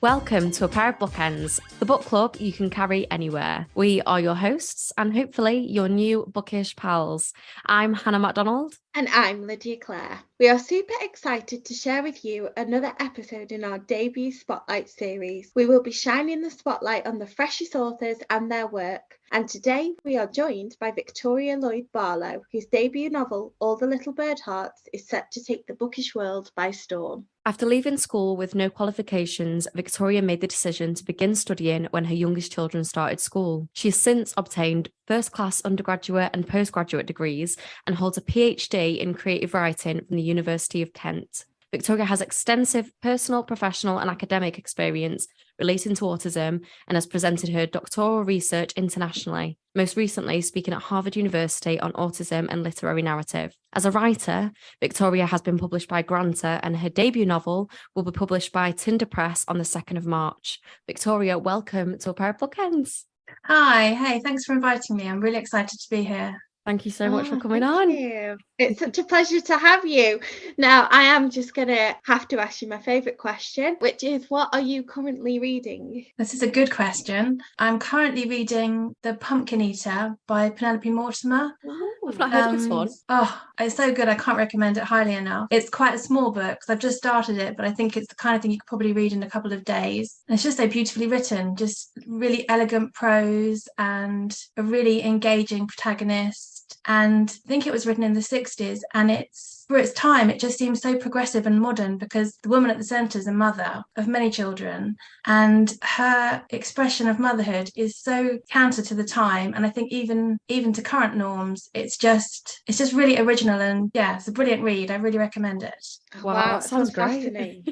Welcome to A Pair of Bookends, the book club you can carry anywhere. We are your hosts and hopefully your new bookish pals. I'm Hannah MacDonald. And I'm Lydia Clare. We are super excited to share with you another episode in our debut Spotlight series. We will be shining the spotlight on the freshest authors and their work. And today we are joined by Viktoria Lloyd-Barlow, whose debut novel, All the Little Bird Hearts, is set to take the bookish world by storm. After leaving school with no qualifications, Viktoria made the decision to begin studying when her youngest children started school. She has since obtained first-class undergraduate and postgraduate degrees and holds a PhD in creative writing from the University of Kent. Viktoria has extensive personal, professional and academic experience relating to autism and has presented her doctoral research internationally, most recently speaking at Harvard University on autism and literary narrative. As a writer, Viktoria has been published by Granta and her debut novel will be published by Tinder Press on the 2nd of March. Viktoria, welcome to A Pair of Bookends. Hi, hey, thanks for inviting me. I'm really excited to be here. Thank you so much for coming on. You. It's such a pleasure to have you. Now, I am just going to have to ask you my favourite question, which is, what are you currently reading? This is a good question. I'm currently reading The Pumpkin Eater by Penelope Mortimer. I've not heard of this one. Oh, it's so good. I can't recommend it highly enough. It's quite a small book because I've just started it, but I think it's the kind of thing you could probably read in a couple of days. And it's just so beautifully written, just really elegant prose and a really engaging protagonist. And I think it was written in the 60s, and for its time, it just seems so progressive and modern because the woman at the centre is a mother of many children, and her expression of motherhood is so counter to the time. And I think even to current norms, it's just really original, and yeah, it's a brilliant read. I really recommend it. Wow, that sounds great. Fascinating.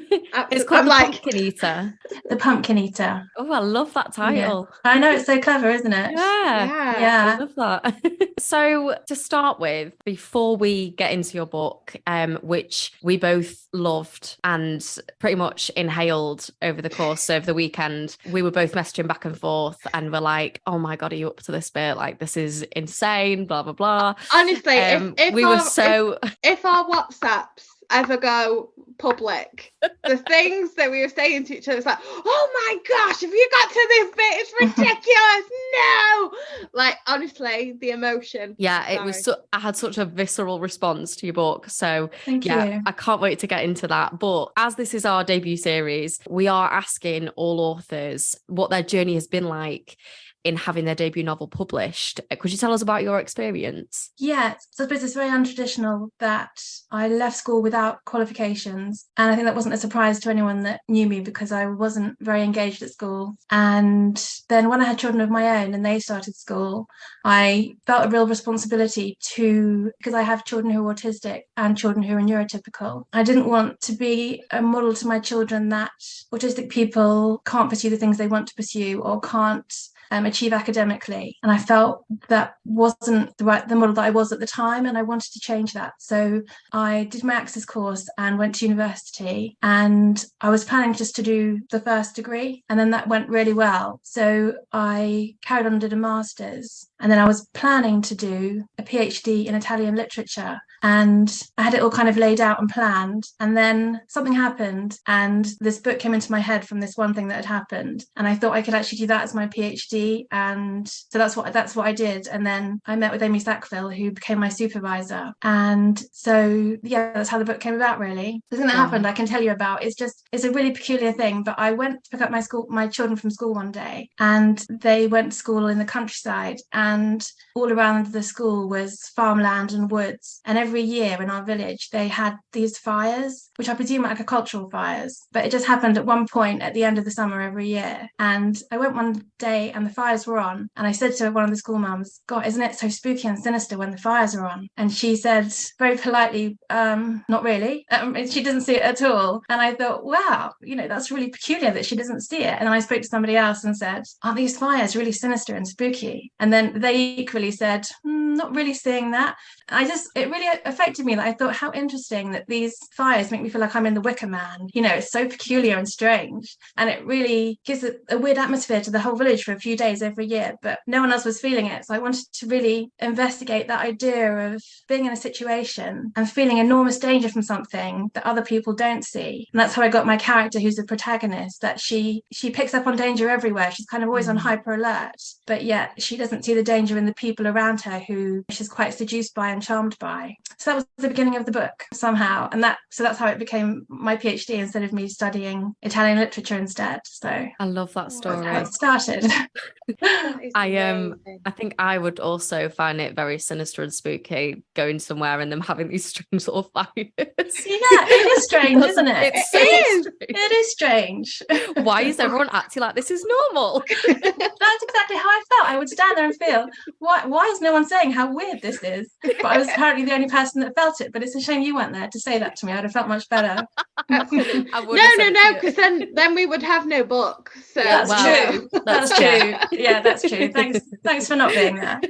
It's called The Pumpkin Eater. The Pumpkin Eater. Oh, I love that title. Yeah. I know, it's so clever, isn't it? Yeah. I love that. So to start with, before we get into your book, which we both loved and pretty much inhaled over the course of the weekend, we were both messaging back and forth and we're like, oh my God, are you up to this bit? Like, this is insane, blah, blah, blah. Honestly, if our WhatsApps ever go public, the things that we were saying to each other, it's like, oh my gosh, have you got to this bit? It's ridiculous. No, like, honestly, the emotion. Yeah, it was I had such a visceral response to your book, so Thank you. I can't wait to get into that. But as this is our debut series, we are asking all authors what their journey has been like in having their debut novel published. Could you tell us about your experience? Yeah, so I suppose it's very untraditional that I left school without qualifications. And I think that wasn't a surprise to anyone that knew me because I wasn't very engaged at school. And then when I had children of my own and they started school, I felt a real responsibility because I have children who are autistic and children who are neurotypical. I didn't want to be a model to my children that autistic people can't pursue the things they want to pursue or can't achieve academically, and I felt that wasn't the model that I was at the time, and I wanted to change that. So I did my Access course and went to university, and I was planning just to do the first degree, and then that went really well, so I carried on and did a master's, and then I was planning to do a PhD in Italian literature, and I had it all kind of laid out and planned, and then something happened and this book came into my head from this one thing that had happened, and I thought I could actually do that as my PhD, and so that's what I did. And then I met with Amy Sackville, who became my supervisor, and so yeah, that's how the book came about. Really, the thing that happened I can tell you about. It's a really peculiar thing, but I went to pick up my children from school one day, and they went to school in the countryside, and all around the school was farmland and woods, and every year in our village they had these fires, which I presume are agricultural fires, but it just happened at one point at the end of the summer every year. And I went one day and the fires were on, and I said to one of the school mums, God, isn't it so spooky and sinister when the fires are on? And she said very politely, not really. She doesn't see it at all. And I thought, wow, that's really peculiar that she doesn't see it. And then I spoke to somebody else and said, aren't these fires really sinister and spooky? And then they equally said, I'm not really seeing that. It really affected me that I thought, how interesting that these fires make me feel like I'm in the Wicker Man. You know, it's so peculiar and strange. And it really gives a weird atmosphere to the whole village for a few days every year, but no one else was feeling it. So I wanted to really investigate that idea of being in a situation and feeling enormous danger from something that other people don't see. And that's how I got my character, who's the protagonist, that she picks up on danger everywhere. She's kind of always on hyper alert, but yet she doesn't see the danger in the people around her who she's quite seduced by and charmed by. So that was the beginning of the book somehow, and that's how it became my PhD instead of me studying Italian literature instead. So I love that story. That's how it started. I think I would also find it very sinister and spooky going somewhere and them having these strange little fires. Yeah, it is strange, isn't it? It is strange. Why is everyone acting like this is normal? That's exactly how I felt. I would stand there and feel, why is no one saying how weird this is? But I was apparently the only person that felt it. But it's a shame you weren't there to say that to me. I'd have felt much better. No, because then we would have no book. So that's true. That's true. Yeah, that's true. Thanks for not being there.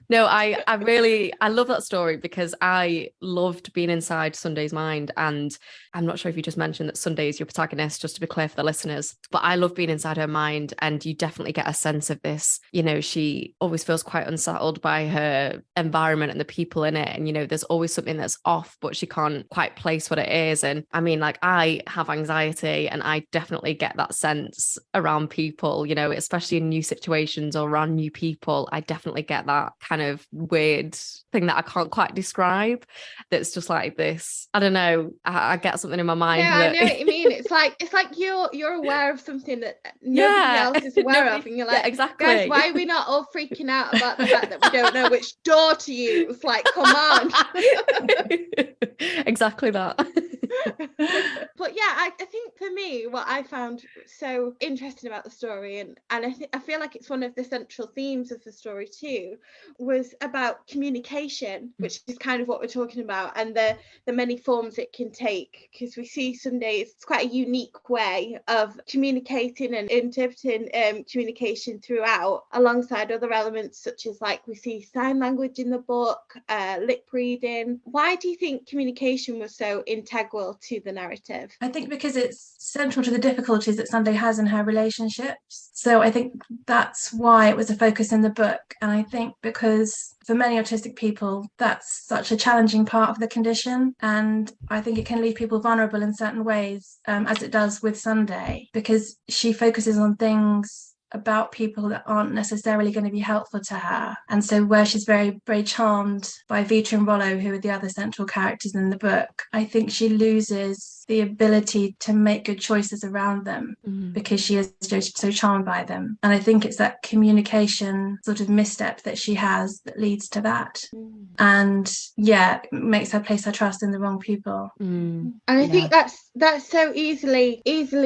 No, I love that story because I loved being inside Sunday's mind, and I'm not sure if you just mentioned that Sunday is your protagonist, just to be clear for the listeners, but I love being inside her mind, and you definitely get a sense of this. You know, she always feels quite unsettled by her environment and the people in it, and you know, there's always something that's off, but she can't quite place what it is. And I mean, like, I have anxiety, and I definitely get that sense around people, you know, especially in new situations or around new people. I definitely get that kind of weird thing that I can't quite describe, that's just like this, I don't know, I get something in my mind. Yeah, I know what you mean. It's like you're aware of something that nobody else is aware of, and you're like, exactly. Guys, why are we not all freaking out about the fact that we don't know which door to use? Like, come on. Exactly that. But yeah, I think for me, what I found so interesting about the story, and I feel like it's one of the central themes of the story too, was about communication, which is kind of what we're talking about, and the many forms it can take, because we see Sundays, it's quite a unique way of communicating and interpreting communication throughout, alongside other elements such as, like, we see sign language in the book, lip reading. Why do you think communication was so integral to the narrative? I think because it's central to the difficulties that Sunday has in her relationships. So I think that's why it was a focus in the book. And I think because for many autistic people, that's such a challenging part of the condition. And I think it can leave people vulnerable in certain ways, as it does with Sunday, because she focuses on things about people that aren't necessarily going to be helpful to her. And so where she's very, very charmed by Vita and Rollo, who are the other central characters in the book, I think she loses the ability to make good choices around them because she is just so charmed by them. And I think it's that communication sort of misstep that she has that leads to that. And yeah, it makes her place her trust in the wrong people. And I think that's so easily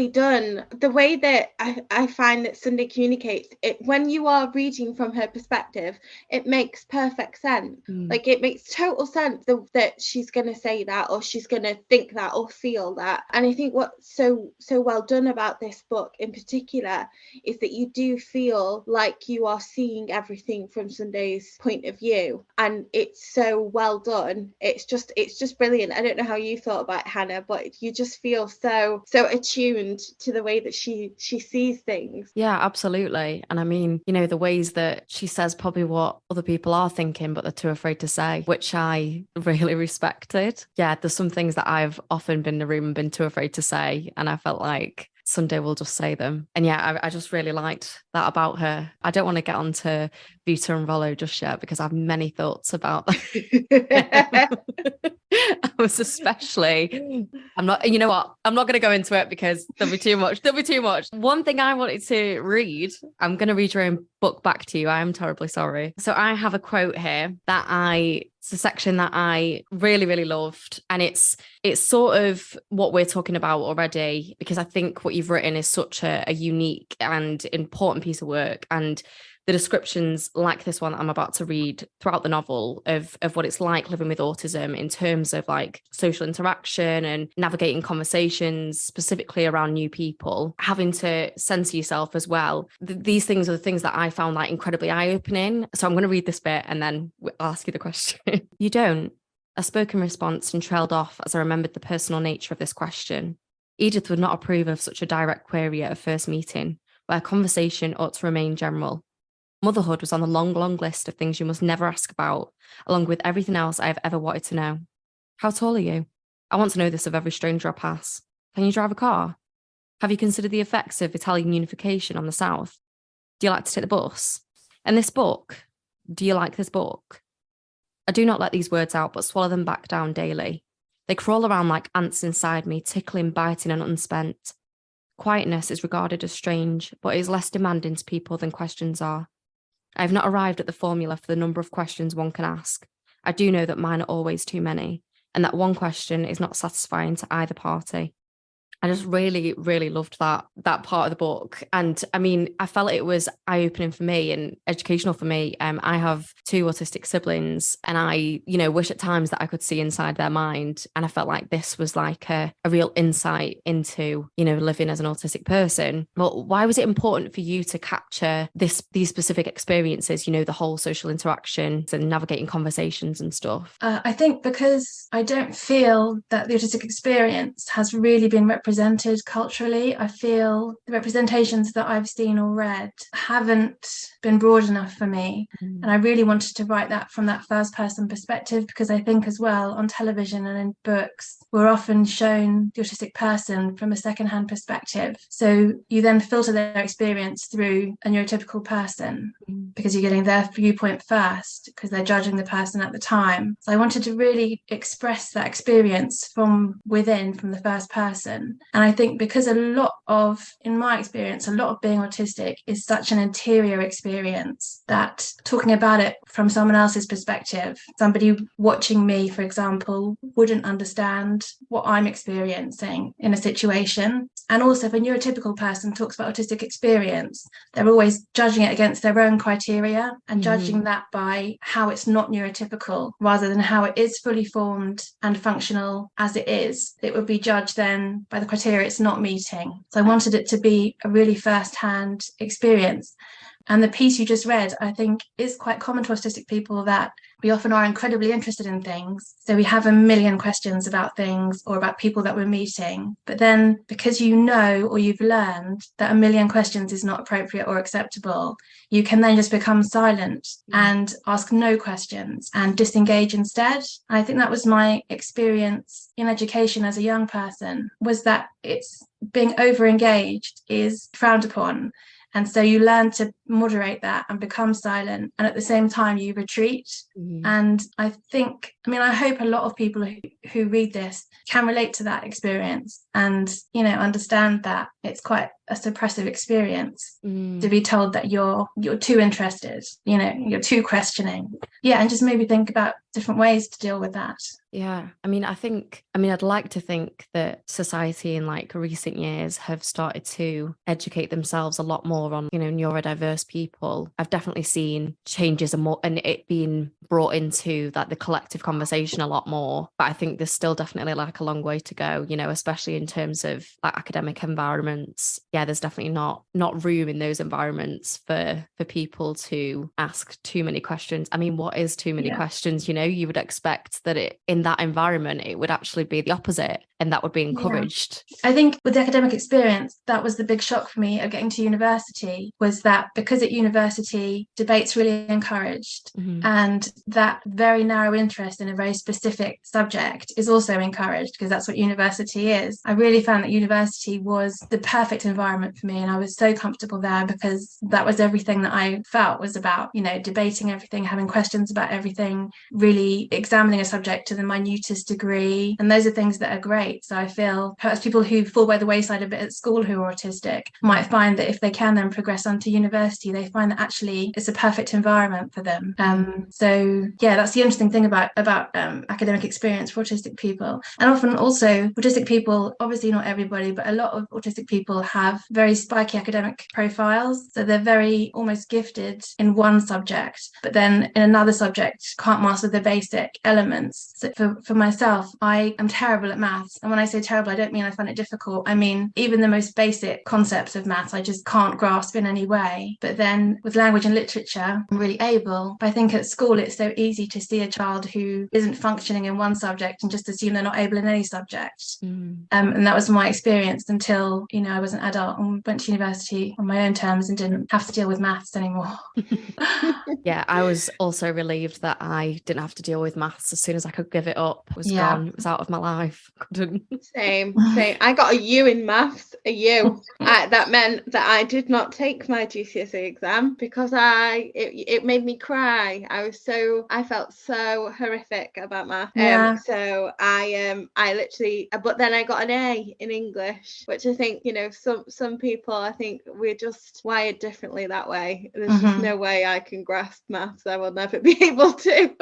done. The way that I find that Sunday communicates it, when you are reading from her perspective, it makes perfect sense. Like, it makes total sense that she's going to say that, or she's going to think that, or feel that. And I think what's so well done about this book in particular is that you do feel like you are seeing everything from Sunday's point of view, and it's so well done. It's just brilliant. I don't know how you thought about it, Hannah, but you just feel so attuned to the way that she sees things. Yeah, absolutely. And I mean, you know, the ways that she says probably what other people are thinking, but they're too afraid to say, which I really respected. Yeah, there's some things that I've often been in the room and been too afraid to say, and I felt like Sunday will just say them. And yeah, I just really liked that about her. I don't want to get onto Vita and Rollo just yet because I have many thoughts about them. I was I'm not going to go into it because there'll be too much. One thing I wanted to read, I'm going to read your own book back to you. I am terribly sorry. So I have a quote here it's a section that I really, really loved. And it's sort of what we're talking about already, because I think what you've written is such a unique and important piece of work. And the descriptions like this one that I'm about to read throughout the novel of what it's like living with autism in terms of like social interaction and navigating conversations, specifically around new people, having to censor yourself as well. These things are the things that I found like incredibly eye-opening. So I'm going to read this bit and then I'll ask you the question. You don't. I spoke in response and trailed off as I remembered the personal nature of this question. Edith would not approve of such a direct query at a first meeting, where conversation ought to remain general. Motherhood was on the long, long list of things you must never ask about, along with everything else I have ever wanted to know. How tall are you? I want to know this of every stranger I pass. Can you drive a car? Have you considered the effects of Italian unification on the South? Do you like to take the bus? And this book? Do you like this book? I do not let these words out, but swallow them back down daily. They crawl around like ants inside me, tickling, biting, and unspent. Quietness is regarded as strange, but it is less demanding to people than questions are. I have not arrived at the formula for the number of questions one can ask. I do know that mine are always too many, and that one question is not satisfying to either party. I just really, really loved that part of the book. And I mean, I felt it was eye-opening for me and educational for me. I have 2 autistic siblings and I, wish at times that I could see inside their mind. And I felt like this was like a real insight into, living as an autistic person. But why was it important for you to capture these specific experiences, the whole social interactions and navigating conversations and stuff? I think because I don't feel that the autistic experience has really been represented culturally. I feel the representations that I've seen or read haven't been broad enough for me. And I really wanted to write that from that first person perspective, because I think as well on television and in books, we're often shown the autistic person from a secondhand perspective. So you then filter their experience through a neurotypical person because you're getting their viewpoint first, because they're judging the person at the time. So I wanted to really express that experience from within, from the first person. And I think because in my experience, a lot of being autistic is such an interior experience that talking about it from someone else's perspective, somebody watching me, for example, wouldn't understand what I'm experiencing in a situation. And also if a neurotypical person talks about autistic experience, they're always judging it against their own criteria and judging that by how it's not neurotypical rather than how it is fully formed and functional as it is. It would be judged then by the criteria it's not meeting. So I wanted it to be a really first-hand experience. And the piece you just read, I think, is quite common to autistic people, that we often are incredibly interested in things. So we have a million questions about things or about people that we're meeting. But then because or you've learned that a million questions is not appropriate or acceptable, you can then just become silent and ask no questions and disengage instead. And I think that was my experience in education as a young person, was that it's being over-engaged is frowned upon. And so you learn to moderate that and become silent. And at the same time, you retreat. And I hope a lot of people who read this can relate to that experience and, understand that it's quite a suppressive experience to be told that you're too interested, you're too questioning. Yeah, and just maybe think about different ways to deal with that. Yeah, I'd like to think that society in like recent years have started to educate themselves a lot more on, neurodiverse people. I've definitely seen changes and it being brought into like the collective conversation a lot more. But I think there's still definitely like a long way to go, especially in terms of like academic environments. Yeah, there's definitely not room in those environments for people to ask too many questions. I mean, what is too many questions? You would expect that in that environment, it would actually be the opposite and that would be encouraged. I think with the academic experience, that was the big shock for me of getting to university, was that because at university, debate's really encouraged and that very narrow interest in a very specific subject is also encouraged, because that's what university is. I really found that university was the perfect environment for me, and I was so comfortable there because that was everything that I felt was about, debating everything, having questions about everything, really examining a subject to the minutest degree. And those are things that are great. So I feel perhaps people who fall by the wayside a bit at school who are autistic might find that if they can then progress onto university, they find that actually it's a perfect environment for them. So yeah, that's the interesting thing about about academic experience for autistic people. And often also autistic people, obviously not everybody, but a lot of autistic people have very spiky academic profiles. So they're very almost gifted in one subject, but then in another subject can't master the basic elements. So for myself, I am terrible at maths. And when I say terrible, I don't mean I find it difficult. I mean, even the most basic concepts of maths, I just can't grasp in any way. But then with language and literature, I'm really able. But I think at school, it's so easy to see a child who isn't functioning in one subject and just assume they're not able in any subject. And that was my experience until, I was an adult and went to university on my own terms and didn't have to deal with maths anymore. Yeah, I was also relieved that I didn't have to deal with maths. As soon as I could give it up, it was gone. It was out of my life. Couldn't. Same. I got a U in maths, a U. That meant that I did not take my GCSE exam because it made me cry. I felt so horrific about maths. So I literally, but then I got an A in English, which I think, some people, I think we're just wired differently that way. There's just no way I can grasp maths. I will never be able to.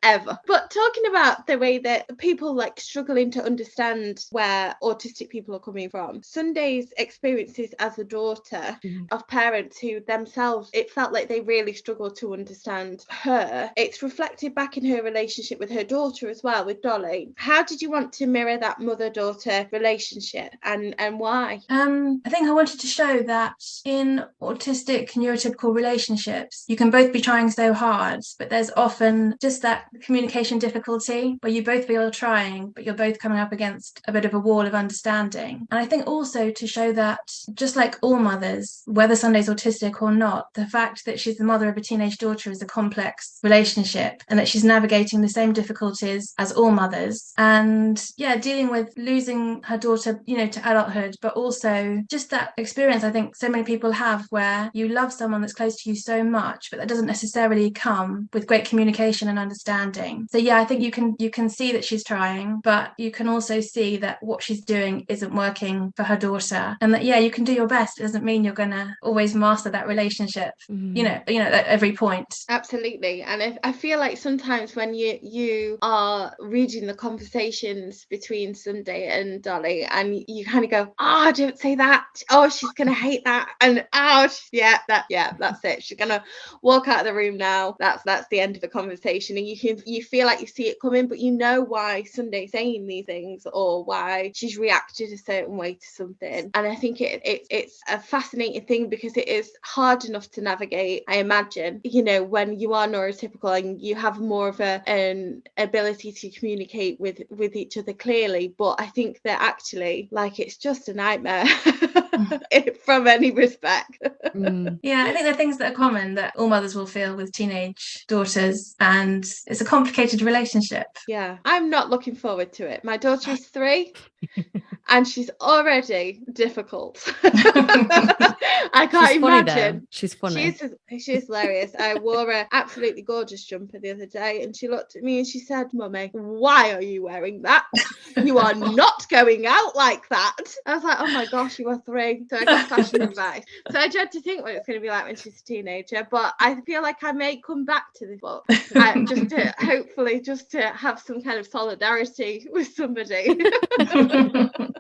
Ever. But talking about the way that people struggling to understand where autistic people are coming from, Sunday's experiences as a daughter of parents who themselves, it felt like they really struggled to understand her. It's reflected back in her relationship with her daughter as well, with Dolly. How did you want to mirror that mother-daughter relationship, and why? I think I wanted to show that in autistic neurotypical relationships, you can both be trying so hard, but there's often just that communication difficulty where you both feel trying, but you're both coming up against a bit of a wall of understanding. And I think also to show that, just like all mothers, whether Sunday's autistic or not, the fact that she's the mother of a teenage daughter is a complex relationship, and that she's navigating the same difficulties as all mothers. And dealing with losing her daughter, to adulthood, but also just that experience I think so many people have where you love someone that's close to you so much, but that doesn't necessarily come with great communication and understanding. So I think you can see that she's trying, but you can also see that what she's doing isn't working for her daughter, and that you can do your best. It doesn't mean you're gonna always master that relationship at every point. Absolutely. And I feel like sometimes when you are reading the conversations between Sunday and Dolly, and you kind of go, don't say that, she's gonna hate that, and that's it, she's gonna walk out of the room now, that's the end of the conversation. And you feel like you see it coming, but you know why Sunday's saying these things or why she's reacted a certain way to something. And I think it's a fascinating thing because it is hard enough to navigate, I imagine, when you are neurotypical and you have more of an ability to communicate with each other clearly. But I think that actually, it's just a nightmare from any respect. I think there are things that are common that all mothers will feel with teenage daughters, and it's a complicated relationship. I'm not looking forward to it. My daughter is 3 and she's already difficult. I can't imagine. She's funny. She's hilarious. I wore an absolutely gorgeous jumper the other day, and she looked at me and she said, "Mummy, why are you wearing that? You are not going out like that." I was like, "Oh my gosh, you are 3." So I got fashion advice. So I dread to think what it's going to be like when she's a teenager, but I feel like I may come back to this book just to have some kind of solidarity with somebody.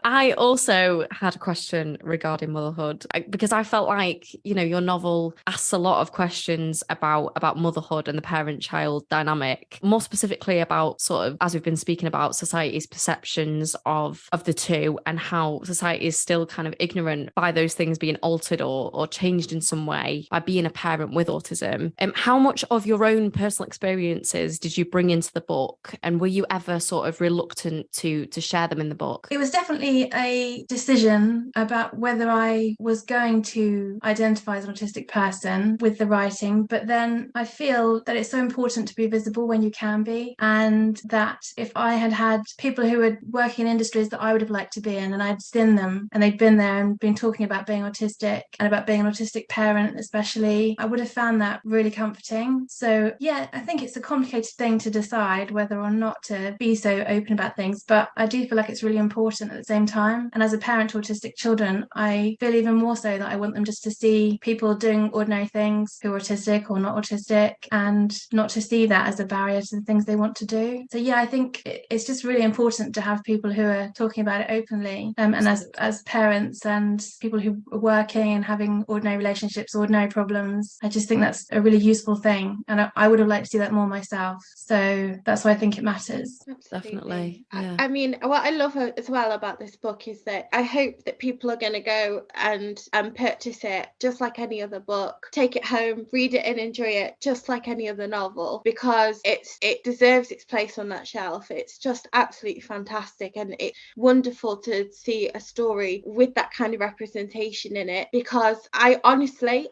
I also had a question regarding motherhood, because I felt like, your novel asks a lot of questions about motherhood and the parent-child dynamic, more specifically about sort of, as we've been speaking about, society's perceptions of the two, and how society is still kind of ignorant by those things being altered or changed in some way by being a parent with autism. How much of your own personal experiences did you bring into the book, and were you ever sort of reluctant to share them in the book? It was definitely a decision about whether I was going to identify as an autistic person with the writing, but then I feel that it's so important to be visible when you can be, and that if I had people who were working in industries that I would have liked to be in, and I'd seen them and they'd been there and been talking about being autistic and about being an autistic parent especially, I would have found that really comforting. So I think it's a complicated thing to decide whether or not to be so open about things, but I do feel like it's really important at the same same time. And as a parent to autistic children, I feel even more so that I want them just to see people doing ordinary things who are autistic or not autistic, and not to see that as a barrier to the things they want to do. So yeah, I think it's just really important to have people who are talking about it openly, and as parents and people who are working and having ordinary relationships, ordinary problems, I just think that's a really useful thing, and I would have liked to see that more myself. So that's why I think it matters. Absolutely. Definitely. Yeah. I mean, what I love as well about this book is that I hope that people are going to go and purchase it just like any other book, take it home, read it and enjoy it just like any other novel, because it deserves its place on that shelf. It's just absolutely fantastic, and it's wonderful to see a story with that kind of representation in it, because I honestly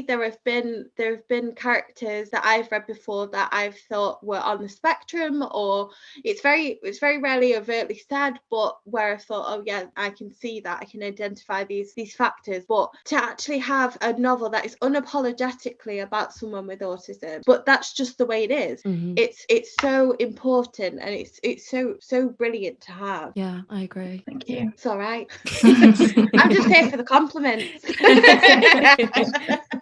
there have been characters that I've read before that I've thought were on the spectrum, or it's very rarely overtly said, but where I thought, oh yeah, I can see that, I can identify these factors. But to actually have a novel that is unapologetically about someone with autism, but that's just the way it is. Mm-hmm. It's so important, and it's so brilliant to have. Yeah, I agree. Thank you. It's all right. I'm just here for the compliments.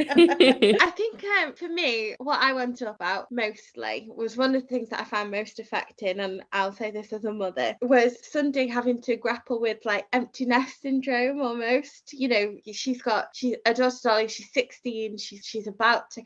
I think for me, what I want to talk about mostly was one of the things that I found most affecting, and I'll say this as a mother, was Sunday having to grapple with like empty nest syndrome almost. You know, she's a daughter Dolly, she's 16, she's about to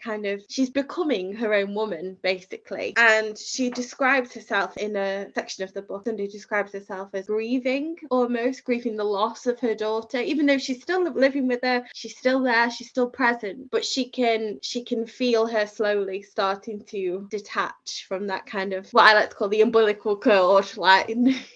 she's becoming her own woman basically, and she describes herself in a section of the book. Sunday describes herself as grieving the loss of her daughter, even though she's still living with her, she's still there, she's still present, but she can feel her slowly starting to detach from that kind of what I like to call the umbilical cord. Like,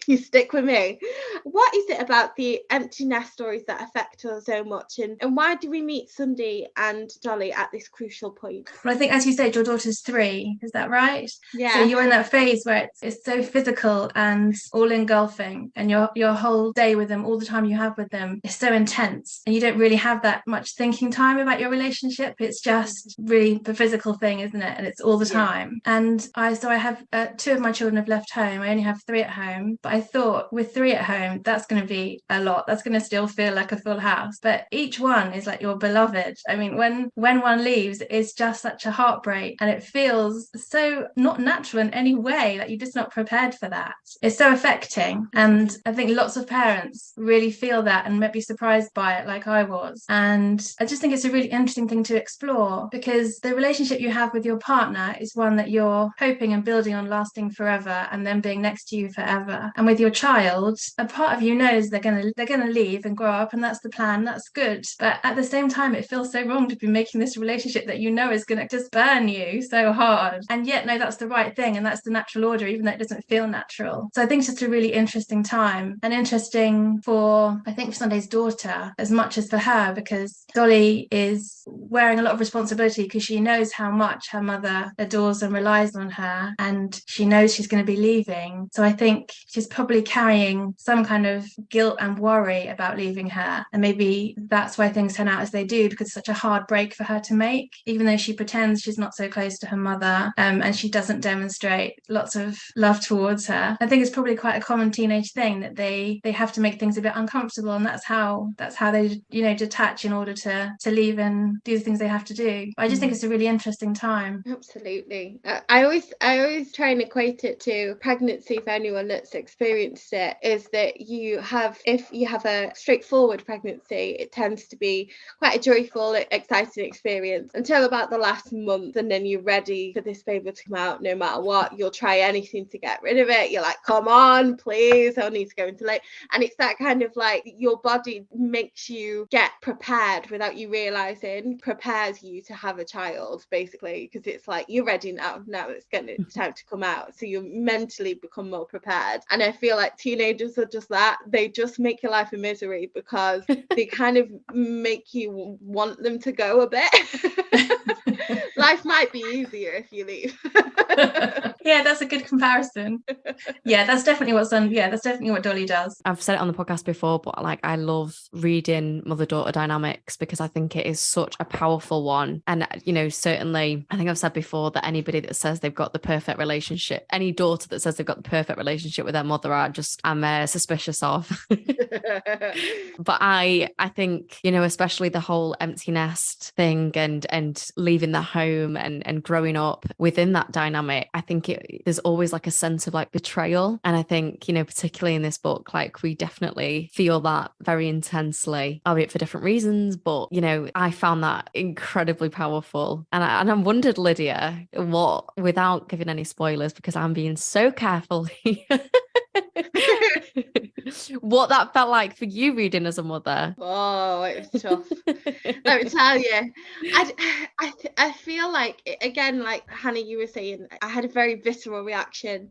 you stick with me. What is it about the empty nest stories that affect us so much, and why do we meet Sunday and Dolly at this crucial point? Well, I think, as you said, your daughter's 3, is that right? Yeah. So you're in that phase where it's so physical and all engulfing, and your whole day with them, all the time you have with them, is so intense, and you don't really have that much thinking time about your relationship. It's just really the physical thing, isn't it? And it's all the time. And I have 2 of my children have left home. I only have 3 at home, but I thought with 3 at home, that's going to be a lot. That's going to still feel like a full house. But each one is like your beloved. I mean, when one leaves, it's just such a heartbreak, and it feels so not natural in any way. Like, you're just not prepared for that. It's so affecting, and I think lots of parents really feel that and might be surprised by it, like I was. And I just think it's a really interesting thing to explore, because the relationship you have with your partner is one that you're hoping and building on lasting forever, and then being next to you forever. And with your child, a part of you knows they're gonna leave and grow up, and that's the plan. That's good. But at the same time, it feels so wrong to be making this relationship that you know is gonna just burn you so hard. And yet, no, that's the right thing, and that's the natural order, even though it doesn't feel natural. So I think it's just a really interesting time, and interesting for, I think, for Sunday's daughter as much as for her, because Dolly is wearing a lot of responsibility, because she knows how much her mother adores and relies on her, and she knows she's going to be leaving. So I think she's probably carrying some kind of guilt and worry about leaving her, and maybe that's why things turn out as they do, because it's such a hard break for her to make, even though she pretends she's not so close to her mother, and she doesn't demonstrate lots of love towards her. I think it's probably quite a common teenage thing that they have to make things a bit uncomfortable, and that's how they, you know, detach in order to leave and do the things they have to do. I just think it's a really interesting time. Absolutely. I always try and equate it to pregnancy. For anyone that's experienced it, is that if you have a straightforward pregnancy, it tends to be quite a joyful, exciting experience until about the last month, and then you're ready for this baby to come out no matter what. You'll try anything to get rid of it. You're like, come on, please, I need to go into labor. And it's that kind of like, your body makes you get prepared without you realizing, prepares you to have a child basically, because it's like, you're ready now it's time to come out, so you mentally become more prepared. And I feel like teenagers are just that. They just make your life a misery, because they kind of make you want them to go a bit. Life might be easier if you leave. Yeah, that's a good comparison. Yeah, that's definitely what Dolly does. I've said it on the podcast before, but like I love reading mother-daughter dynamics because I think it is such a powerful one. And, you know, certainly, I think I've said before that anybody that says they've got the perfect relationship, any daughter that says they've got the perfect relationship with their mother, I'm suspicious of. But I think, you know, especially the whole empty nest thing and leaving the home and growing up within that dynamic, I think there's always like a sense of like betrayal. And I think, you know, particularly in this book, like we definitely feel that very intensely, albeit for different reasons. But, you know, I found that incredibly powerful. And I wondered, Lydia, what, without giving any spoilers, because I'm being so careful here, what that felt like for you reading as a mother. Oh, it was tough. Let me tell you. I feel like, again, like Hannah, you were saying, I had a very visceral reaction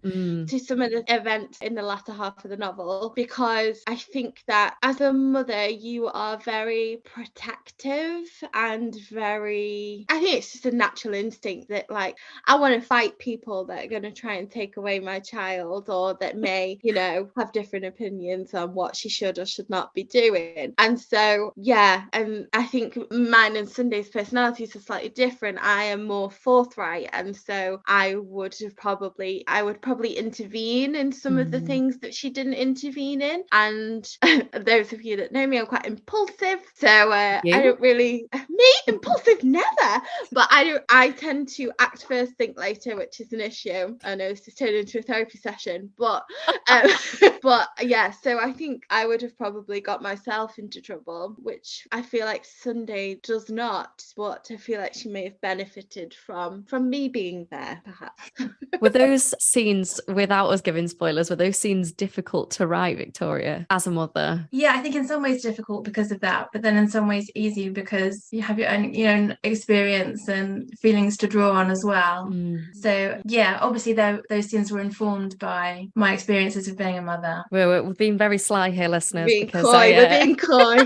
to some of the events in the latter half of the novel, because I think that as a mother, you are very protective and I think it's just a natural instinct that, like, I want to fight people that are going to try and take away my child, or that may, you know, have different opinions on what she should or should not be doing. And so, yeah, and I think mine and Sunday's personalities are slightly different. I am more forthright, and so I would probably intervene in some of the things that she didn't intervene in. And those of you that know me, I'm quite impulsive, so I don't really impulsive never, but I tend to act first, think later, which is an issue. I know this has turned into a therapy session, but but yeah, so I think I would have probably got myself into trouble, which I feel like Sunday does not, but I feel like she may have benefited from me being there, perhaps. Were those scenes, without us giving spoilers, were those scenes difficult to write, Victoria, as a mother? Yeah, I think in some ways difficult because of that, but then in some ways easy because you have your own, experience and feelings to draw on as well. So yeah, obviously those scenes were informed by my experiences of being a mother. We're being very sly here, listeners. We're being coy.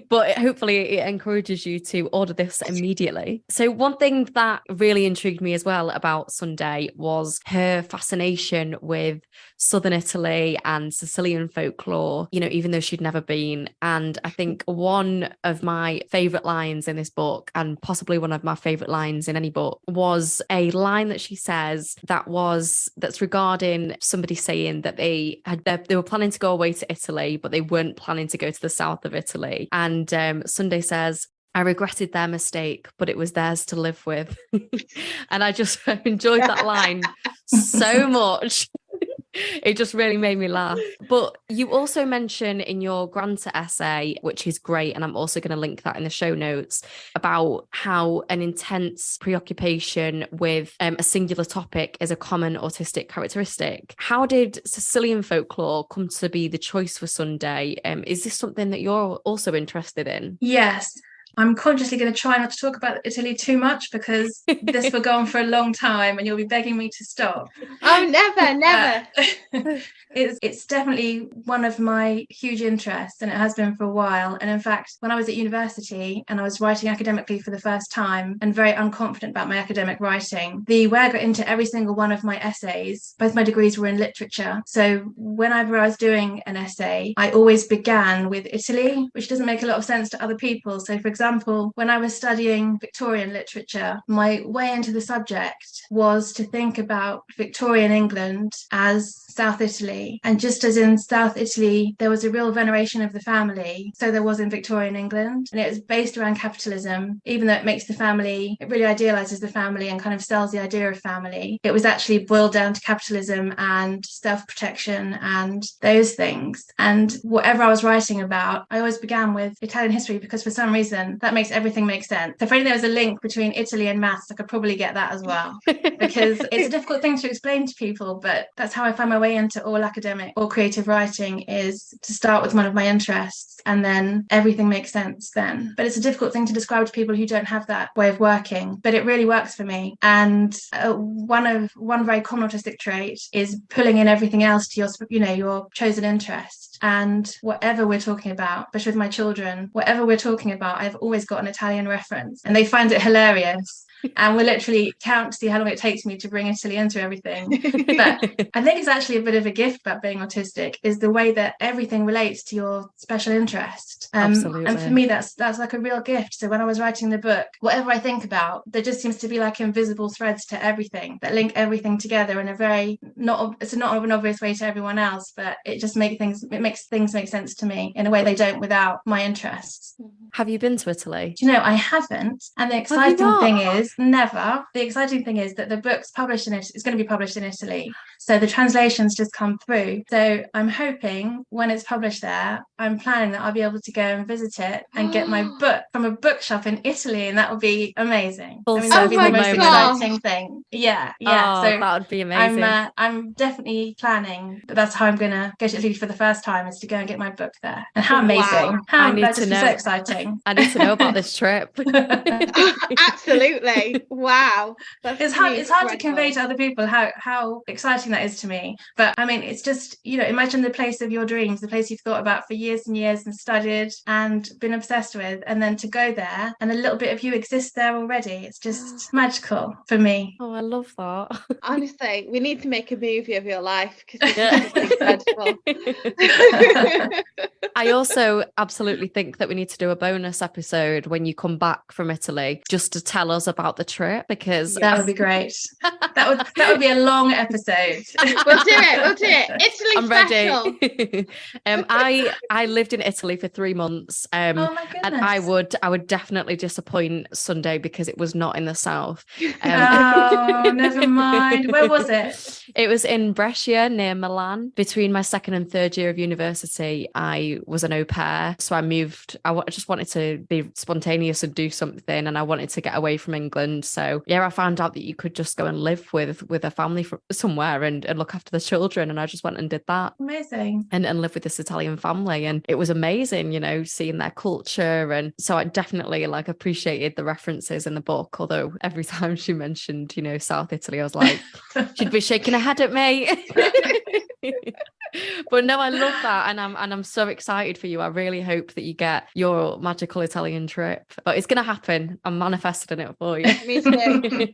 But hopefully it encourages you to order this immediately. So one thing that really intrigued me as well about Sunday was her fascination with Southern Italy and Sicilian folklore, you know, even though she'd never been. And I think one of my favorite lines in this book, and possibly one of my favorite lines in any book, was a line that she says that's regarding somebody saying that they were planning to go away to Italy, but they weren't planning to go to the south of Italy. And Sunday says, I regretted their mistake, but it was theirs to live with. And I just enjoyed that line so much. It just really made me laugh. But you also mention in your Granta essay, which is great, and I'm also going to link that in the show notes, about how an intense preoccupation with a singular topic is a common autistic characteristic. How did Sicilian folklore come to be the choice for Sunday? Is this something that you're also interested in? Yes. I'm consciously going to try not to talk about Italy too much because this will go on for a long time and you'll be begging me to stop. Oh, never. It's definitely one of my huge interests, and it has been for a while. And in fact, when I was at university and I was writing academically for the first time and very unconfident about my academic writing, the way I got into every single one of my essays, both my degrees were in literature. So whenever I was doing an essay, I always began with Italy, which doesn't make a lot of sense to other people. So for example, when I was studying Victorian literature, my way into the subject was to think about Victorian England as South Italy. And just as in South Italy, there was a real veneration of the family, so there was in Victorian England. And it was based around capitalism, even though it makes the family, it really idealizes the family and kind of sells the idea of family. It was actually boiled down to capitalism and self-protection and those things. And whatever I was writing about, I always began with Italian history because for some reason that makes everything make sense. So if only there was a link between Italy and maths, I could probably get that as well. Because it's a difficult thing to explain to people, but that's how I find my way into all academic or creative writing, is to start with one of my interests and then everything makes sense then. But it's a difficult thing to describe to people who don't have that way of working, but it really works for me. And one very common autistic trait is pulling in everything else to your chosen interest. And whatever we're talking about, especially with my children, whatever we're talking about, I've always got an Italian reference and they find it hilarious. and will literally count to see how long it takes me to bring Italy into everything. But I think it's actually a bit of a gift about being autistic, is the way that everything relates to your special interest. Absolutely. And for me, that's like a real gift. So when I was writing the book, whatever I think about, there just seems to be like invisible threads to everything that link everything together in a very not an obvious way to everyone else, but it makes things make sense to me in a way they don't without my interests. Have you been to Italy? Do you know, I haven't. And the exciting thing is, never. The exciting thing is that the book's published in it. It's going to be published in Italy. So the translations just come through. So I'm hoping when it's published there, I'm planning that I'll be able to go and visit it and get my book from a bookshop in Italy. And that would be amazing. I mean, that would be the most exciting thing. Yeah. Oh, so that would be amazing. I'm definitely planning that's how I'm going to go to Italy for the first time, is to go and get my book there. And how amazing. I need That'd to just know. be so exciting. I need to know about this trip. Absolutely. Wow. It's hard to convey to other people how exciting that is to me. But I mean, it's just, imagine the place of your dreams, the place you've thought about for years and years and studied and been obsessed with, and then to go there and a little bit of you exists there already. It's just magical for me. Oh, I love that. Honestly, we need to make a movie of your life, because it's incredible. I also absolutely think that we need to do a bonus episode when you come back from Italy, just to tell us about the trip, because that would be great. That would be a long episode. We'll do it. Italy I'm special. Ready. I lived in Italy for 3 months. Oh my goodness. And I would definitely disappoint Sunday because it was not in the south. Oh, never mind. Where was it? It was in Brescia, near Milan. Between my second and third year of university, I was an au pair. So I moved. I just wanted to be spontaneous and do something, and I wanted to get away from England. So yeah, I found out that you could just go and live with a family from somewhere and look after the children, and I just went and did that. Amazing. And live with this Italian family, and it was amazing, seeing their culture. And so I definitely appreciated the references in the book, although every time she mentioned South Italy, I was like, she'd be shaking her head at me. But no, I love that, and I'm so excited for you. I really hope that you get your magical Italian trip, but it's gonna happen. I'm manifesting it for you. Me too.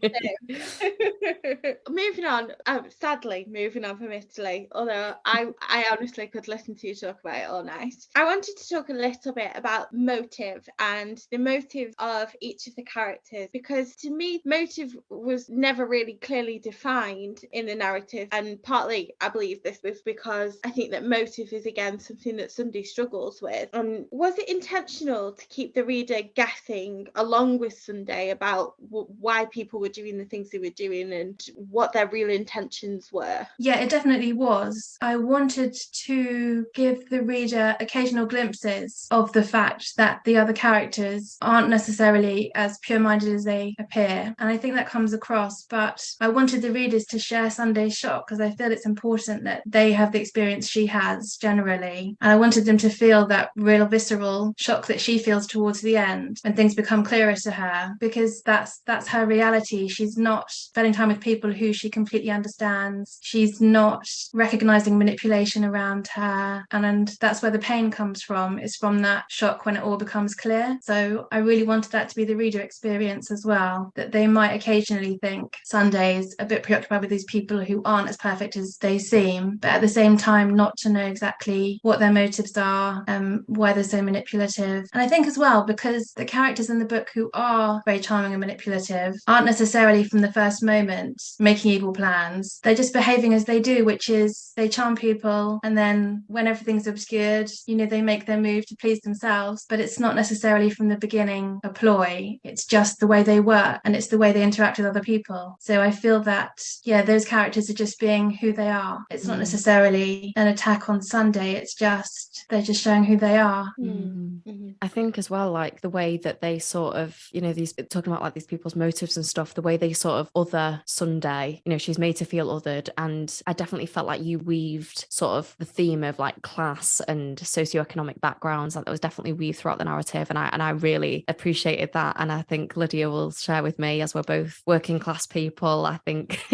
Moving on, sadly moving on from Italy, although I honestly could listen to you talk about it all night. I wanted to talk a little bit about motive and the motive of each of the characters, because to me motive was never really clearly defined in the narrative, and partly I believe this was because I think that motive is again something that Sunday struggles with. Was it intentional to keep the reader guessing along with Sunday about why people were doing the things they were doing and what their real intentions were? Yeah, it definitely was. I wanted to give the reader occasional glimpses of the fact that the other characters aren't necessarily as pure-minded as they appear, and I think that comes across. But I wanted the readers to share Sunday's shock, because I feel it's important that they have the experience she has generally, and I wanted them to feel that real visceral shock that she feels towards the end when things become clearer to her, because that's her reality. She's not spending time with people who she completely understands. She's not recognizing manipulation around her, and that's where the pain comes from. It's from that shock when it all becomes clear. So I really wanted that to be the reader experience as well, that they might occasionally think Sunday's a bit preoccupied with these people who aren't as perfect as they seem, but at the same time not to know exactly what their motives are, why they're so manipulative. And I think as well, because the characters in the book who are very charming and manipulative aren't necessarily from the first moment making evil plans. They're just behaving as they do, which is they charm people, and then when everything's obscured, they make their move to please themselves, but it's not necessarily from the beginning a ploy. It's just the way they work, and it's the way they interact with other people. So I feel that, those characters are just being who they are. It's not necessarily an attack on Sunday. It's just, they're just showing who they are. Mm-hmm. I think as well, the way that they sort of, these talking about these people's motives and stuff, the way they sort of other her Sunday. You know, she's made to feel othered. And I definitely felt like you weaved sort of the theme of like class and socioeconomic backgrounds. That was definitely weaved throughout the narrative. And I really appreciated that. And I think Lydia will share with me, as we're both working class people, I think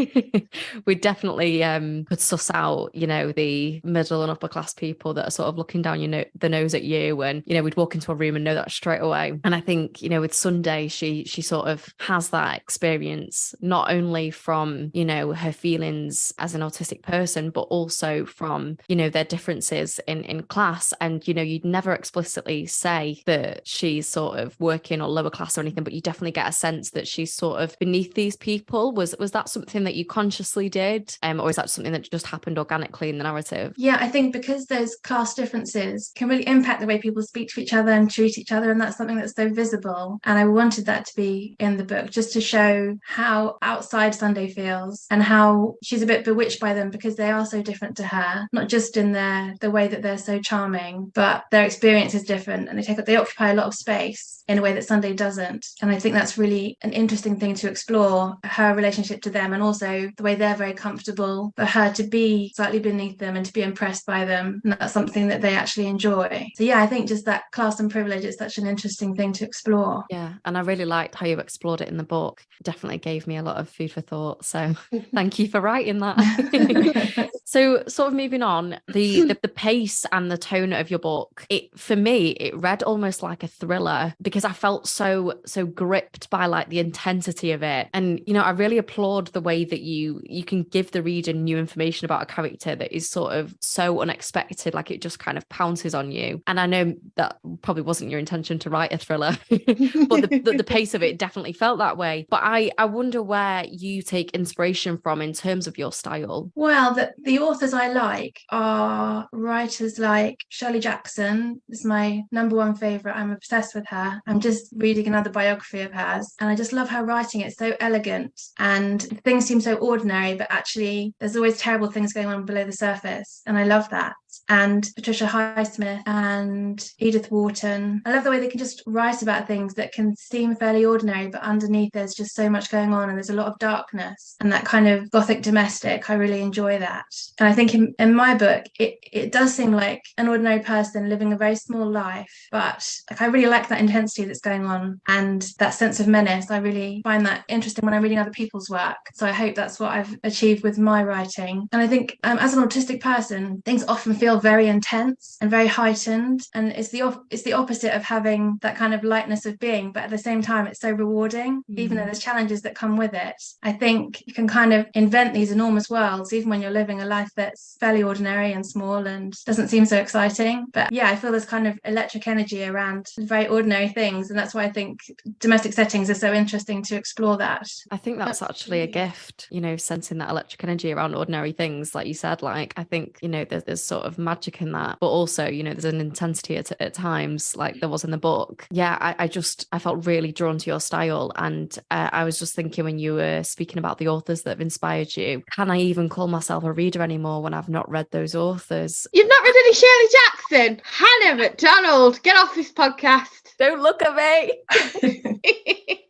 we definitely could suss out, you know, the middle and upper class people that are sort of looking down the nose at you. And, you know, we'd walk into a room and know that straight away. And I think, you know, with Sunday, she sort of has that experience, not only from, you know, her feelings as an autistic person, but also from, you know, their differences in class. And, you know, you'd never explicitly say that she's sort of working or lower class or anything, but you definitely get a sense that she's sort of beneath these people. Was that something that you consciously did? Or is that something that just happened organically in the narrative? Yeah, I think because those class differences can really impact the way people speak to each other and treat each other, and that's something that's so visible. And I wanted that to be in the book, just to show how outside Sunday feels and how she's a bit bewitched by them because they are so different to her, not just in the way that they're so charming, but their experience is different, and they occupy a lot of space in a way that Sunday doesn't. And I think that's really an interesting thing to explore, her relationship to them, and also the way they're very comfortable for her to be slightly beneath them and to be impressed by them. And that's something that they actually enjoy. So yeah, I think just that class and privilege is such an interesting thing to explore. Yeah, and I really liked how you explored it in the book. It definitely gave me a lot of food for thought. So thank you for writing that. So sort of moving on, the pace and the tone of your book, for me, it read almost like a thriller because I felt so gripped by like the intensity of it. And, you know, I really applaud the way that you can give the reader new information about a character that is sort of so unexpected, like it just kind of pounces on you. And I know that probably wasn't your intention to write a thriller, but the pace of it definitely felt that way. But I wonder where you take inspiration from in terms of your style. Well, the authors I like are writers like Shirley Jackson is my number one favourite. I'm obsessed with her. I'm just reading another biography of hers, and I just love her writing. It's so elegant and things seem so ordinary, but actually there's always terrible things going on below the surface, and I love that. And Patricia Highsmith and Edith Wharton, I love the way they can just write about things that can seem fairly ordinary, but underneath there's just so much going on, and there's a lot of darkness and that kind of gothic domestic. I really enjoy that. And I think in my book it does seem like an ordinary person living a very small life, but like, I really like that intensity that's going on and that sense of menace. I really find that interesting when I'm reading other people's work. So I hope that's what I've achieved with my writing. And I think as an autistic person, things often feel very intense and very heightened, and it's the opposite of having that kind of lightness of being, but at the same time it's so rewarding. Even though there's challenges that come with it, I think you can kind of invent these enormous worlds even when you're living a life that's fairly ordinary and small and doesn't seem so exciting. But yeah, I feel there's kind of electric energy around very ordinary things, and that's why I think domestic settings are so interesting to explore that. I think that's actually a gift, you know, sensing that electric energy around ordinary things, like you said. Like I think, you know, there's sort of magic in that, but also, you know, there's an intensity at times like there was in the book. Yeah, I felt really drawn to your style, and I was just thinking when you were speaking about the authors that have inspired you, can I even call myself a reader anymore when I've not read those authors? You've not read any Shirley Jackson? Hannah McDonald, get off this podcast. Don't look at me.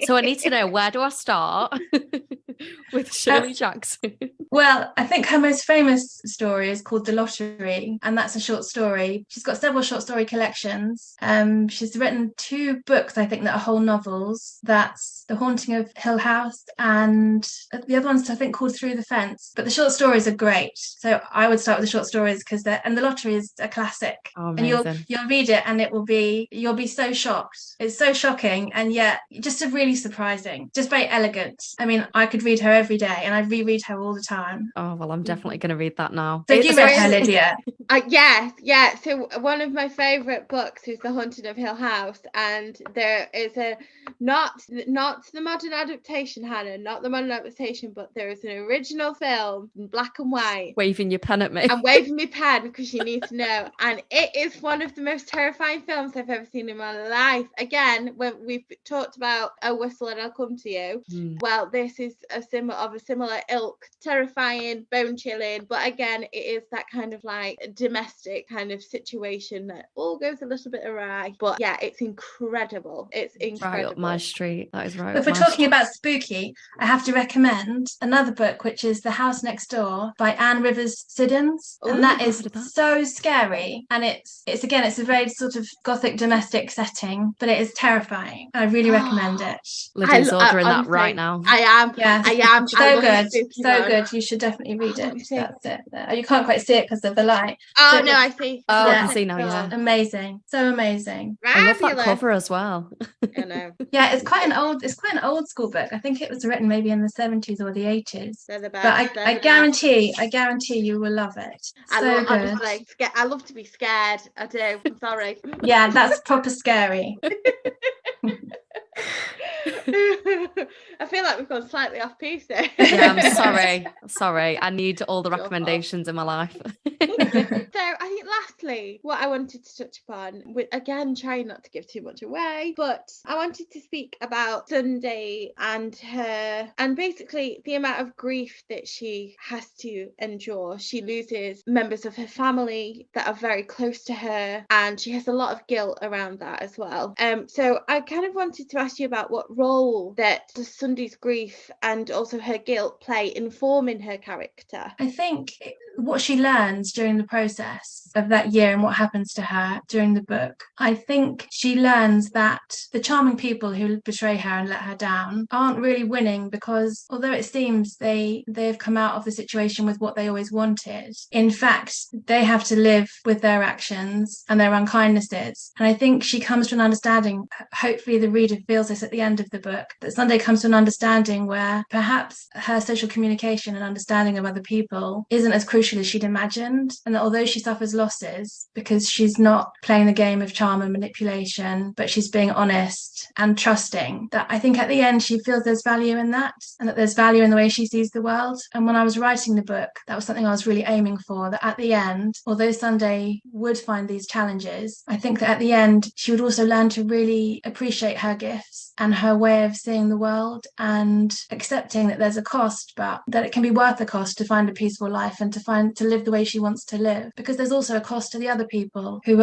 So I need to know, where do I start with Shirley Jackson? Well, I think her most famous story is called The Lottery, and that's a short story. She's got several short story collections. She's written 2 books, I think, that are whole novels. That's The Haunting of Hill House, and the other one's, I think, called Through the Fence. But the short stories are great. So I would start with the short stories because The Lottery is a classic. Oh, and you'll read it and you'll be so shocked. It's so shocking, and yet just really surprising, just very elegant. I mean, I could read her every day, and I reread her all the time. Oh, well, I'm definitely going to read that now. So you read her, Lydia? Yeah. So one of my favourite books is The Haunting of Hill House, and there is a not the modern adaptation, Hannah, not the modern adaptation, but there is an original film in black and white. Waving your pen at me. I'm waving my pen because you need to know, and it is one of the most terrifying films I've ever seen in my life. Again, when we've talked about A Whistle and I'll Come to You, well, this is a similar ilk, terrifying, bone chilling, but again, it is that kind of like domestic kind of situation that all goes a little bit awry. But yeah, it's incredible. It's incredible. Right up my street. That is wrote If we're talking about spooky, I have to recommend another book, which is The House Next Door by Anne Rivers Siddons. And that is so scary. And it's a very sort of gothic domestic setting, but it is terrifying. I really recommend it. Lydia's ordering that right now. I am. Yeah. I am. So good. So good. You should definitely read it. That's it. You can't quite see it because of the light. Oh, So no, I see. Oh, I can see now, yeah. Amazing. So amazing. I love that cover as well. I know. Yeah, it's quite an old school book. I think it was written maybe in the 70s or the 80s. They're the best. But I guarantee you will love it. So good. I love to be scared. I do. I'm sorry. Yeah, that's proper scary. I feel like we've gone slightly off piece there. Yeah, I'm sorry. I need all the recommendations in my life. So I think lastly, what I wanted to touch upon, with again trying not to give too much away, but I wanted to speak about Sunday and basically the amount of grief that she has to endure. She loses members of her family that are very close to her, and she has a lot of guilt around that as well. So I kind of wanted to ask you about what role that Sunday's grief and also her guilt play in forming her character. I think what she learns during the process of that year and what happens to her during the book, I think she learns that the charming people who betray her and let her down aren't really winning, because although it seems they've come out of the situation with what they always wanted, in fact they have to live with their actions and their unkindnesses. And I think she comes to an understanding, hopefully the reader feels this at the end of the book, that Sunday comes to an understanding where perhaps her social communication and understanding of other people isn't as crucial as she'd imagined, and that although she suffers losses because she's not playing the game of charm and manipulation, but she's being honest and trusting, that I think at the end she feels there's value in that, and that there's value in the way she sees the world. And when I was writing the book, that was something I was really aiming for, that at the end, although Sunday would find these challenges, I think that at the end she would also learn to really appreciate her gifts and her way of seeing the world, and accepting that there's a cost, but that it can be worth the cost to find a peaceful life and to live the way she wants to live. Because there's also a cost to the other people who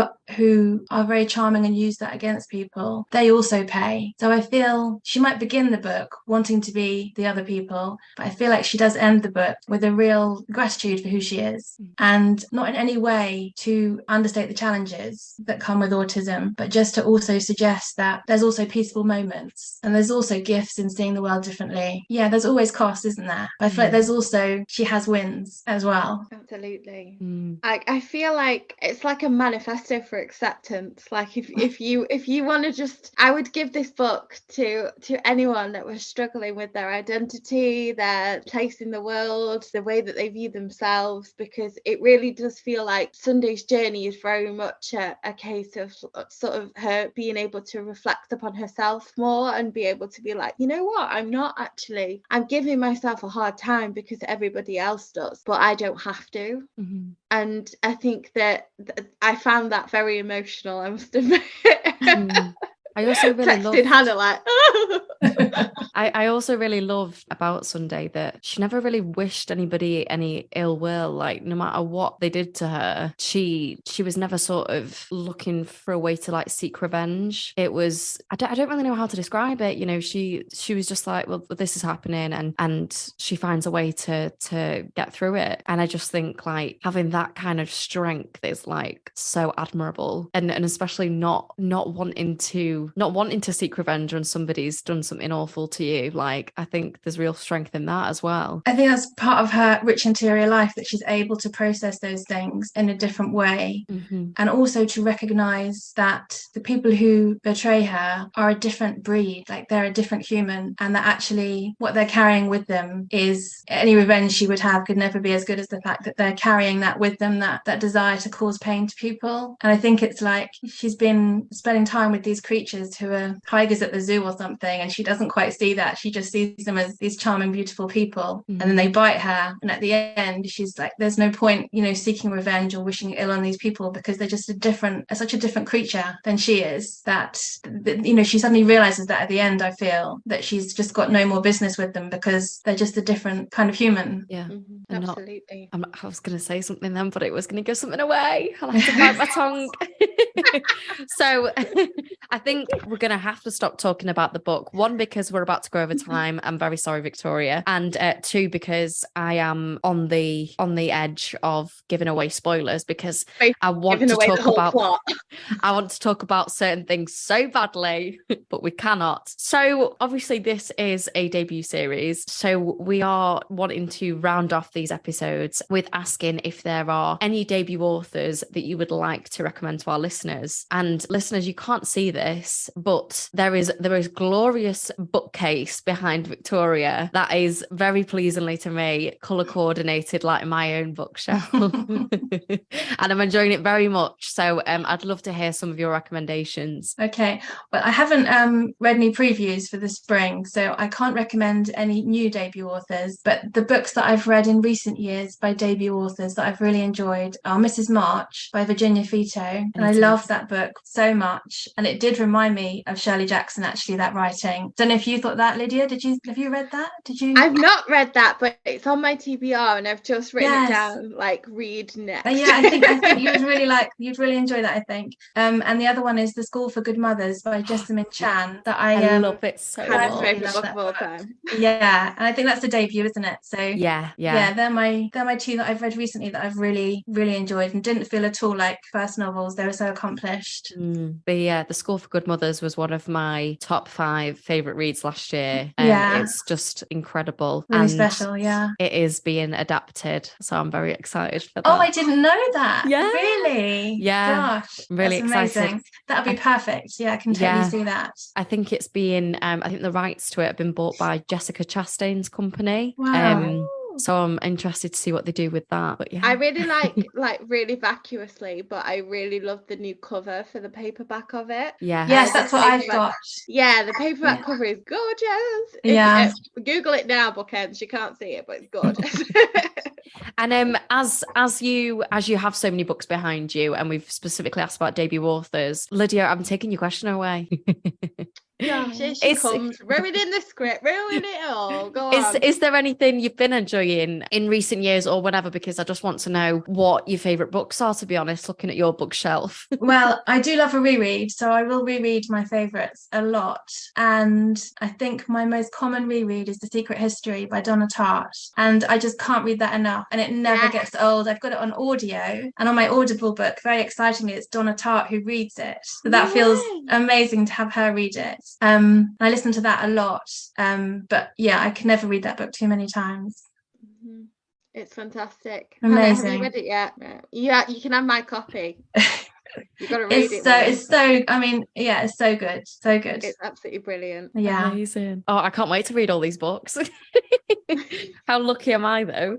are very charming and use that against people. They also pay. So I feel she might begin the book wanting to be the other people, but I feel like she does end the book with a real gratitude for who she is, and not in any way to understate the challenges that come with autism, but just to also suggest that there's also peaceful moments and there's also gifts in seeing the world differently. Yeah, there's always costs, isn't there? But I feel like there's also, she has wins as well. Absolutely. I feel like it's like a manifesto for acceptance. Like if you want to just, I would give this book to anyone that was struggling with their identity, their place in the world, the way that they view themselves, because it really does feel like Sunday's journey is very much a case of sort of her being able to reflect upon herself more and be able to be like, you know what, I'm giving myself a hard time because everybody else does, but I don't have to. And I think that I found that very emotional, I must admit. I also really loved Hannah like, I also really loved about Sunday that she never really wished anybody any ill will. Like, no matter what they did to her, she was never sort of looking for a way to like seek revenge. It was, I don't really know how to describe it. You know, she was just like, well, this is happening, and she finds a way to get through it. And I just think like having that kind of strength is like so admirable, and especially not wanting to seek revenge when somebody's done something awful to you. Like, I think there's real strength in that as well. I think that's part of her rich interior life, that she's able to process those things in a different way, and also to recognize that the people who betray her are a different breed, like they're a different human, and that actually what they're carrying with them is, any revenge she would have could never be as good as the fact that they're carrying that with them, that desire to cause pain to people. And I think it's like she's been spending time with these creatures who are tigers at the zoo or something, and she doesn't quite see that. She just sees them as these charming, beautiful people, and then they bite her, and at the end she's like, there's no point, you know, seeking revenge or wishing ill on these people, because they're just such a different creature than she is, that you know, she suddenly realizes that at the end. I feel that she's just got no more business with them because they're just a different kind of human. Absolutely. I was going to say something then, but it was going to give something away. I'll have to bite my tongue. So I think think we're going to have to stop talking about the book. One, because we're about to go over time. I'm very sorry, Victoria. And two, because I am on the edge of giving away spoilers, because I want to talk about I want to talk about certain things so badly, but we cannot. So obviously this is a debut series. So we are wanting to round off these episodes with asking if there are any debut authors that you would like to recommend to our listeners. And listeners, you can't see this, but there is glorious bookcase behind Victoria that is very pleasingly to me colour coordinated like my own bookshelf. And I'm enjoying it very much. So I'd love to hear some of your recommendations. Okay, well, I haven't read any previews for the spring, so I can't recommend any new debut authors, but the books that I've read in recent years by debut authors that I've really enjoyed are Mrs. March by Virginia Feito, and I love that book so much, and it did remind me of Shirley Jackson, actually, that writing. Don't know if you thought that, Lydia. Have you read that? Did you? I've not read that, but it's on my TBR and I've just written it down, like, read next. Yeah, I think you'd really enjoy that, I think. And the other one is The School for Good Mothers by Jessamine Chan, that I love it so much. My favourite book of all time. Yeah, and I think that's the debut, isn't it? So yeah, they're my two that I've read recently that I've really, really enjoyed and didn't feel at all like first novels. They were so accomplished. The School for Good Mothers was one of my top 5 favourite reads last year. It's just incredible. Really and special, yeah. It is being adapted, so I'm very excited for that. Oh, I didn't know that. Yeah. Really? Yeah. Gosh, I'm really excited. That'll be perfect. Yeah, I can totally see that. I think it's being, I think the rights to it have been bought by Jessica Chastain's company. Wow. So I'm interested to see what they do with that. But yeah, I really like really vacuously, but I really love the new cover for the paperback of it. Yeah. Yes, that's what I've got. Yeah, the paperback cover is gorgeous. Yeah. Google it now, bookends. You can't see it, but it's gorgeous. And as you have so many books behind you, and we've specifically asked about debut authors, Lydia, I'm taking your question away. Gosh, here she comes, ruining the script, ruining it all. Go on. Is there anything you've been enjoying in recent years or whatever? Because I just want to know what your favourite books are, to be honest, looking at your bookshelf. Well, I do love a reread, so I will reread my favourites a lot. And I think my most common reread is The Secret History by Donna Tartt. And I just can't read that enough. And it never gets old. I've got it on audio. And on my Audible book, very excitingly, it's Donna Tartt who reads it. So that feels amazing to have her read it. I listen to that a lot, but yeah, I can never read that book too many times. It's fantastic. Amazing. Have you read it yet? Yeah, you can have my copy. You've got to read it. It's so I mean, yeah, it's so good. So good. It's absolutely brilliant. Yeah. Amazing. Oh, I can't wait to read all these books. How lucky am I though?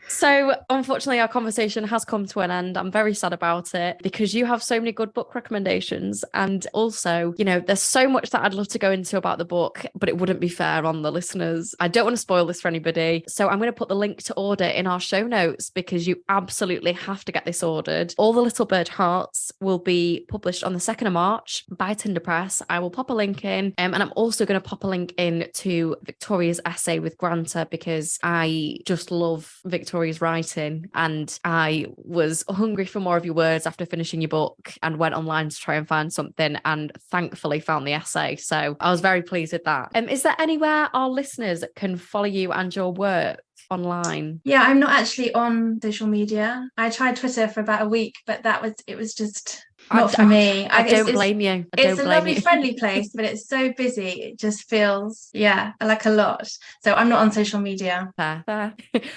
So unfortunately our conversation has come to an end. I'm very sad about it because you have so many good book recommendations, and also, you know, there's so much that I'd love to go into about the book, but it wouldn't be fair on the listeners. I don't want to spoil this for anybody, so I'm going to put the link to order in our show notes because you absolutely have to get this ordered. All the Little Bird Hearts will be published on the 2nd of March by Tinder Press. I will pop a link in, and I'm also going to pop a link in to Victoria's essay with Granta because I just love Victoria's writing, and I was hungry for more of your words after finishing your book and went online to try and find something, and thankfully found the essay. So I was very pleased with that. Is there anywhere our listeners can follow you and your work online? Yeah, I'm not actually on social media. I tried Twitter for about a week, but it was just not for me. I don't blame you. It's a lovely, friendly place, but it's so busy. It just feels, like a lot. So I'm not on social media. Fair.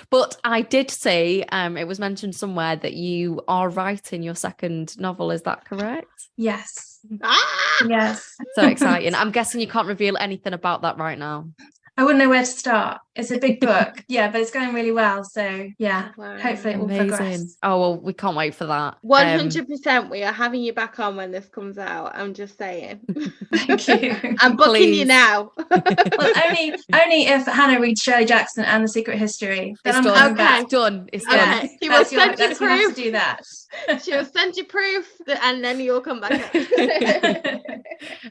But I did see, it was mentioned somewhere that you are writing your second novel. Is that correct? Yes. Ah! Yes. So exciting. I'm guessing you can't reveal anything about that right now. I wouldn't know where to start. It's a big book, but it's going really well. So hopefully it will progress. Oh well, we can't wait for that. 100%. We are having you back on when this comes out. I'm just saying. Thank you. I'm booking you now. Well, only if Hannah reads Shirley Jackson and The Secret History. Then it's done. It's done. It's done. Okay. She will send you proof. Have to do that. She'll send you proof, and then you'll come back.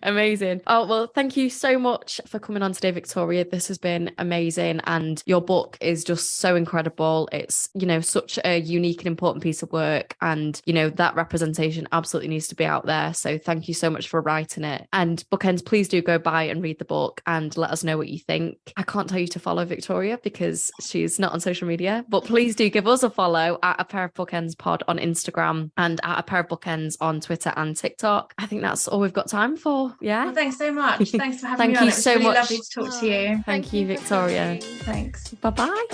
Amazing. Oh well, thank you so much for coming on today, Victoria. This has been amazing. writing, and your book is just so incredible. It's, you know, such a unique and important piece of work, and, you know, that representation absolutely needs to be out there. So thank you so much for writing it. And bookends, please do go buy and read the book and let us know what you think. I can't tell you to follow Viktoria because she's not on social media, but please do give us a follow at A Pair of Bookends Pod on Instagram and at A Pair of Bookends on Twitter and TikTok. I think that's all we've got time for. Yeah. Well, thanks so much. Thanks for having Thank me on. you It was so really much. lovely to talk to you. Thank you, Viktoria. Thanks. Bye-bye.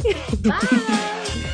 Bye.